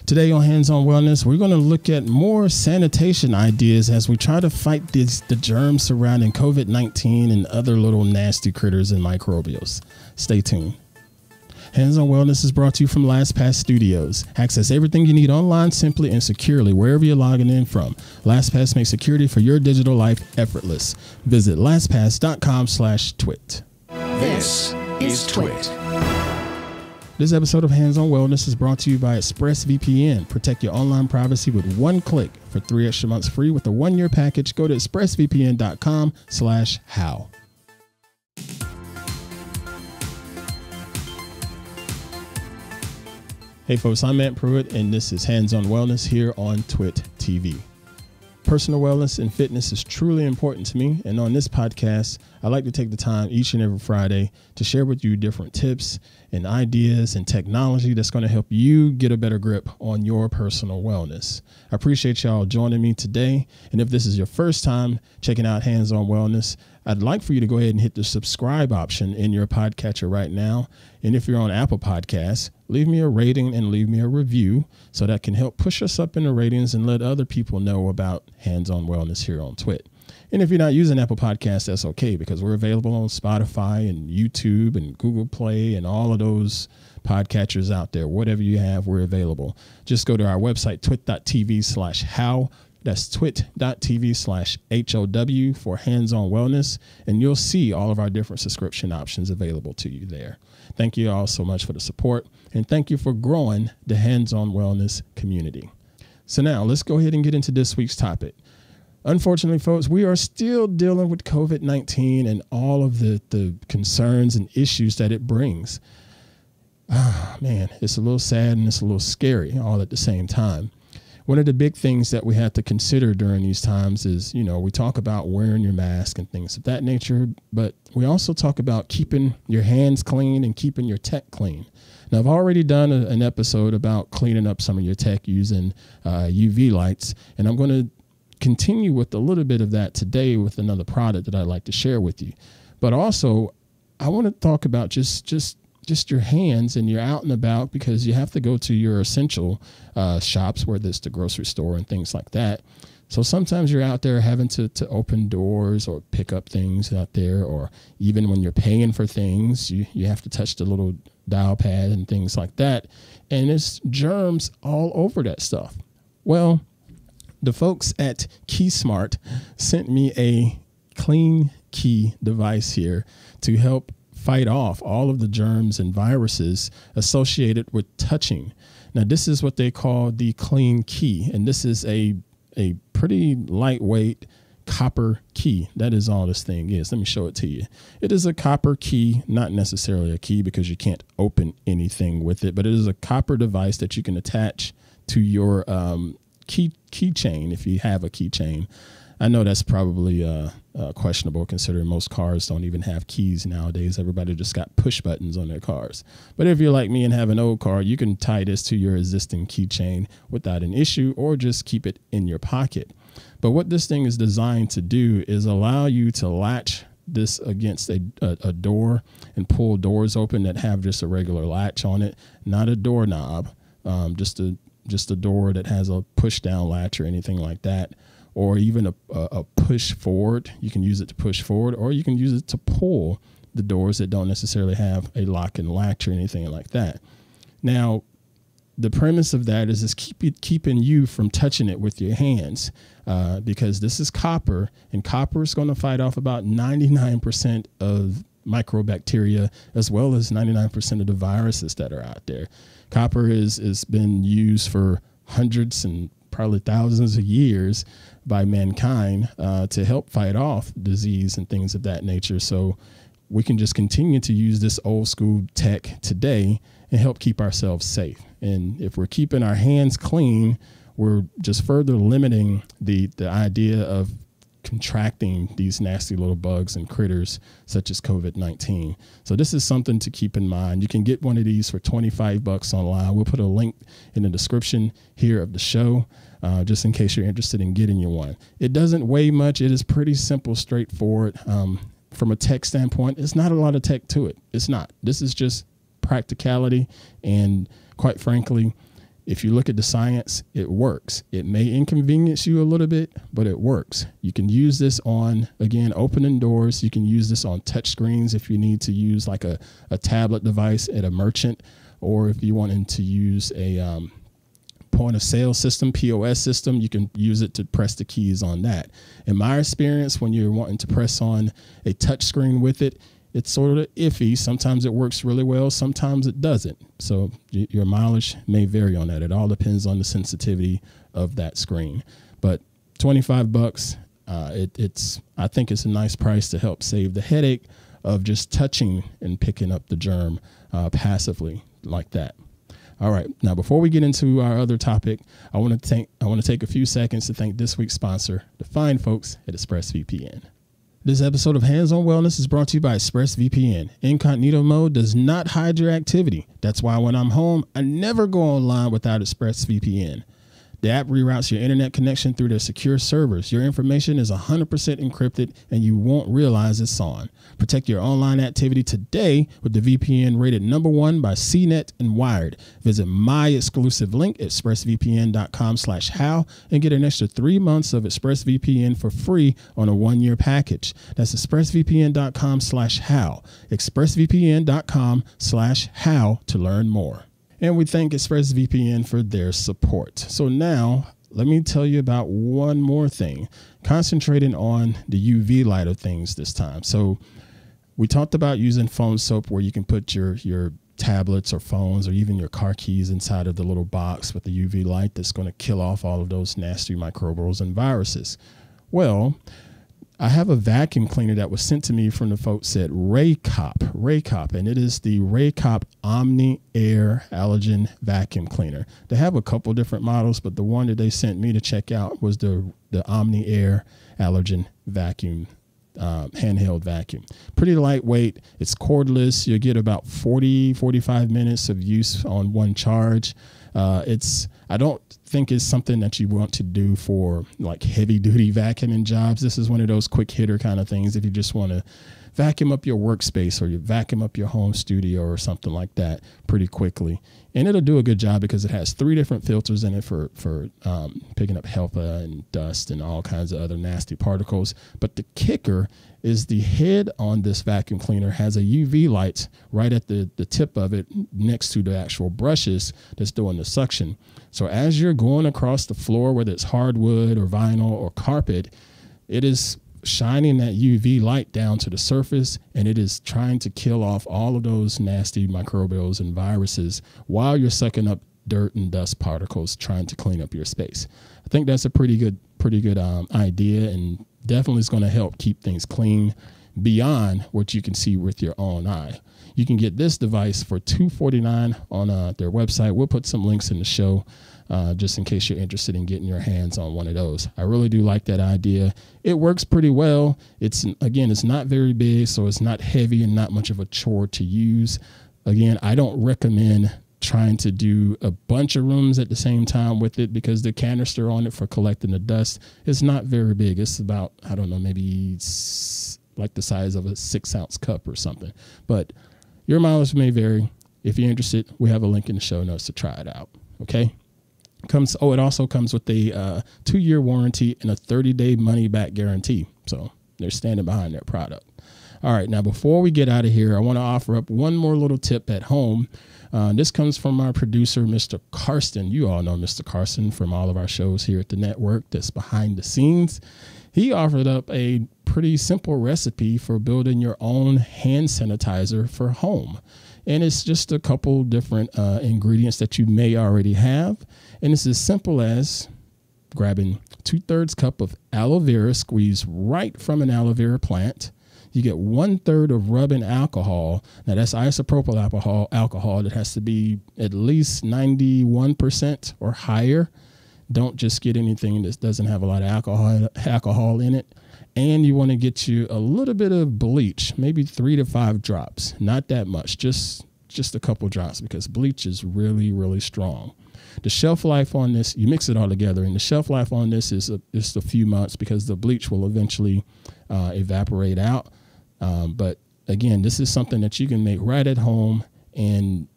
Today on Hands on Wellness, we're going to look at more sanitation ideas as we try to fight the germs surrounding COVID-19 and other little nasty critters and microbials. Stay tuned. Hands on Wellness is brought to you from LastPass Studios. Access everything you need online simply and securely wherever you're logging in from. LastPass makes security for your digital life effortless. Visit lastpass.com/twit. This is TWiT. This episode of Hands on Wellness is brought to you by ExpressVPN. Protect your online privacy with one click. For 3 extra months free with a 1-year package, go to expressvpn.com/how. Hey folks, I'm Pruitt, and this is Hands on Wellness here on TWiT TV. Personal wellness and fitness is truly important to me, and on this podcast, I like to take the time each and every Friday to share with you different tips and ideas and technology that's going to help you get a better grip on your personal wellness. I appreciate y'all joining me today, and if this is your first time checking out Hands on Wellness, I'd like for you to go ahead and hit the subscribe option in your podcatcher right now. And if you're on Apple Podcasts, leave me a rating and leave me a review so that can help push us up in the ratings and let other people know about Hands on Wellness here on TWiT. And if you're not using Apple Podcasts, that's okay, because we're available on Spotify and YouTube and Google Play and all of those podcatchers out there. Whatever you have, we're available. Just go to our website, twit.tv/how. That's twit.tv/HOW for Hands on Wellness, and you'll see all of our different subscription options available to you there. Thank you all so much for the support, and thank you for growing the Hands on Wellness community. So now let's go ahead and get into this week's topic. Unfortunately, folks, we are still dealing with COVID-19 and all of the concerns and issues that it brings. Man, it's a little sad and it's a little scary all at the same time. One of the big things that we have to consider during these times is, we talk about wearing your mask and things of that nature, but we also talk about keeping your hands clean and keeping your tech clean. Now, I've already done an episode about cleaning up some of your tech using UV lights, and I'm going to continue with a little bit of that today with another product that I'd like to share with you. But also, I want to talk about just your hands, and you're out and about because you have to go to your essential shops, whether it's the grocery store and things like that. So sometimes you're out there having to open doors or pick up things out there, or even when you're paying for things, you have to touch the little dial pad and things like that. And it's germs all over that stuff. Well, the folks at KeySmart sent me a CleanKey device here to help fight off all of the germs and viruses associated with touching. Now, this is what they call the CleanKey, and this is a pretty lightweight copper key. That is all this thing is. Let me show it to you. It is a copper key, not necessarily a key because you can't open anything with it, but it is a copper device that you can attach to your keychain if you have a keychain. I know that's probably questionable considering most cars don't even have keys nowadays. Everybody just got push buttons on their cars. But if you're like me and have an old car, you can tie this to your existing keychain without an issue, or just keep it in your pocket. But what this thing is designed to do is allow you to latch this against a door and pull doors open that have just a regular latch on it, not a doorknob, just a door that has a push down latch or anything like that. Or even a push forward. You can use it to push forward, or you can use it to pull the doors that don't necessarily have a lock and latch or anything like that. Now, the premise of that is keeping you from touching it with your hands, because this is copper, and copper is going to fight off about 99% of microbacteria, as well as 99% of the viruses that are out there. Copper has been used for hundreds and probably thousands of years by mankind to help fight off disease and things of that nature. So we can just continue to use this old school tech today and help keep ourselves safe. And if we're keeping our hands clean, we're just further limiting the idea of contracting these nasty little bugs and critters such as COVID-19. So this is something to keep in mind. You can get one of these for $25 online. We'll put a link in the description here of the show, just in case you're interested in getting you one. It doesn't weigh much. It is pretty simple, straightforward. From a tech standpoint, it's not a lot of tech to it. It's not. This is just practicality, and quite frankly, if you look at the science, it works. It may inconvenience you a little bit, but it works. You can use this on, again, opening doors. You can use this on touch screens if you need to use like a tablet device at a merchant, or if you wanted to use a point of sale system, POS system, you can use it to press the keys on that. In my experience, when you're wanting to press on a touch screen with it, it's sort of iffy. Sometimes it works really well. Sometimes it doesn't. So your mileage may vary on that. It all depends on the sensitivity of that screen. But $25, I think it's a nice price to help save the headache of just touching and picking up the germ passively like that. All right. Now, before we get into our other topic, I want to take a few seconds to thank this week's sponsor, the fine folks at ExpressVPN. This episode of Hands on Wellness is brought to you by ExpressVPN. Incognito mode does not hide your activity. That's why when I'm home, I never go online without ExpressVPN. The app reroutes your internet connection through their secure servers. Your information is 100% encrypted and you won't realize it's on. Protect your online activity today with the VPN rated #1 by CNET and Wired. Visit my exclusive link at expressvpn.com/how and get an extra 3 months of ExpressVPN for free on a 1-year package. That's expressvpn.com/how. expressvpn.com/how to learn more. And we thank ExpressVPN for their support. So now let me tell you about one more thing, concentrating on the UV light of things this time. So we talked about using phone soap where you can put your tablets or phones or even your car keys inside of the little box with the UV light that's going to kill off all of those nasty microbials and viruses. Well, I have a vacuum cleaner that was sent to me from the folks at Raycop, and it is the Raycop Omni Air Allergen Vacuum Cleaner. They have a couple different models, but the one that they sent me to check out was the Omni Air Allergen Vacuum, handheld vacuum. Pretty lightweight. It's cordless. You get about 45 minutes of use on one charge. I don't think it's something that you want to do for like heavy duty vacuuming jobs. This is one of those quick hitter kind of things. If you just want to vacuum up your workspace or you vacuum up your home studio or something like that pretty quickly. And it'll do a good job because it has 3 different filters in it for picking up HEPA and dust and all kinds of other nasty particles. But the kicker is the head on this vacuum cleaner has a UV light right at the tip of it next to the actual brushes that's doing the suction. So as you're going across the floor, whether it's hardwood or vinyl or carpet, it is shining that UV light down to the surface, and it is trying to kill off all of those nasty microbials and viruses while you're sucking up dirt and dust particles trying to clean up your space. I think that's a pretty good idea, and definitely is going to help keep things clean beyond what you can see with your own eye. You can get this device for $249 on their website. We'll put some links in the show just in case you're interested in getting your hands on one of those. I really do like that idea. It works pretty well. It's not very big, so it's not heavy and not much of a chore to use. Again, I don't recommend trying to do a bunch of rooms at the same time with it because the canister on it for collecting the dust is not very big. It's about, I don't know, maybe like the size of a 6-ounce cup or something. But your mileage may vary. If you're interested, we have a link in the show notes to try it out. Okay. It also comes with a 2-year warranty and a 30-day money-back guarantee. So they're standing behind their product. All right. Now, before we get out of here, I want to offer up one more little tip at home. This comes from our producer, Mr. Karsten. You all know Mr. Karsten from all of our shows here at the network that's behind the scenes. He offered up a pretty simple recipe for building your own hand sanitizer for home. And it's just a couple different ingredients that you may already have. And it's as simple as grabbing 2/3 cup of aloe vera squeezed right from an aloe vera plant. You get 1/3 of rubbing alcohol. Now that's isopropyl alcohol that has to be at least 91% or higher. Don't just get anything that doesn't have a lot of alcohol in it. And you want to get you a little bit of bleach, maybe 3 to 5 drops. Not that much, just a couple drops, because bleach is really, really strong. The shelf life on this, you mix it all together, and the shelf life on this is just a few months because the bleach will eventually evaporate out. But again, this is something that you can make right at home and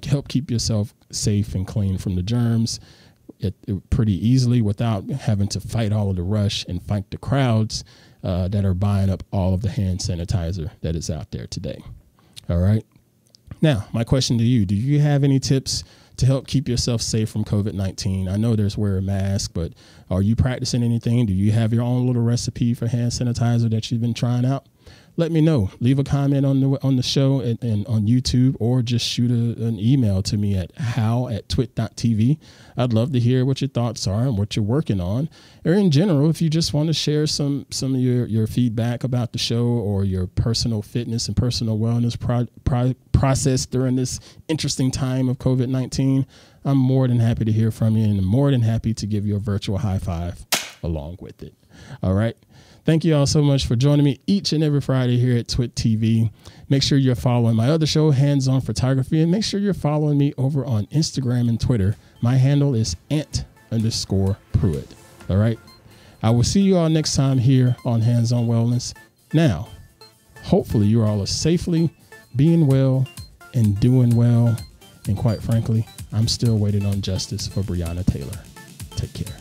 help keep yourself safe and clean from the germs pretty easily without having to fight all of the rush and fight the crowds that are buying up all of the hand sanitizer that is out there today. All right. Now, my question to you, do you have any tips to help keep yourself safe from COVID-19? I know there's wear a mask, but are you practicing anything? Do you have your own little recipe for hand sanitizer that you've been trying out? Let me know. Leave a comment on the show and on YouTube, or just shoot an email to me at how@twit.tv. I'd love to hear what your thoughts are and what you're working on. Or in general, if you just want to share some of your feedback about the show or your personal fitness and personal wellness process during this interesting time of COVID-19, I'm more than happy to hear from you, and I'm more than happy to give you a virtual high five along with it. All right. Thank you all so much for joining me each and every Friday here at TWiT TV. Make sure you're following my other show, Hands On Photography, and make sure you're following me over on Instagram and Twitter. My handle is ant_Pruitt. All right. I will see you all next time here on Hands On Wellness. Now, hopefully you all are safely being well and doing well. And quite frankly, I'm still waiting on justice for Breonna Taylor. Take care.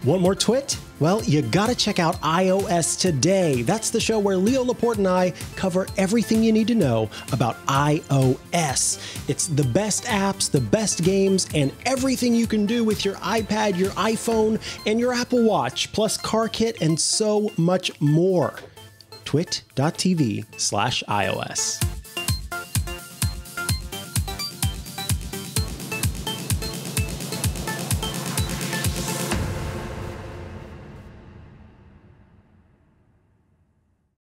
Want more TWiT? Well, you gotta check out iOS Today. That's the show where Leo Laporte and I cover everything you need to know about iOS. It's the best apps, the best games, and everything you can do with your iPad, your iPhone, and your Apple Watch, plus CarKit and so much more. twit.tv/iOS.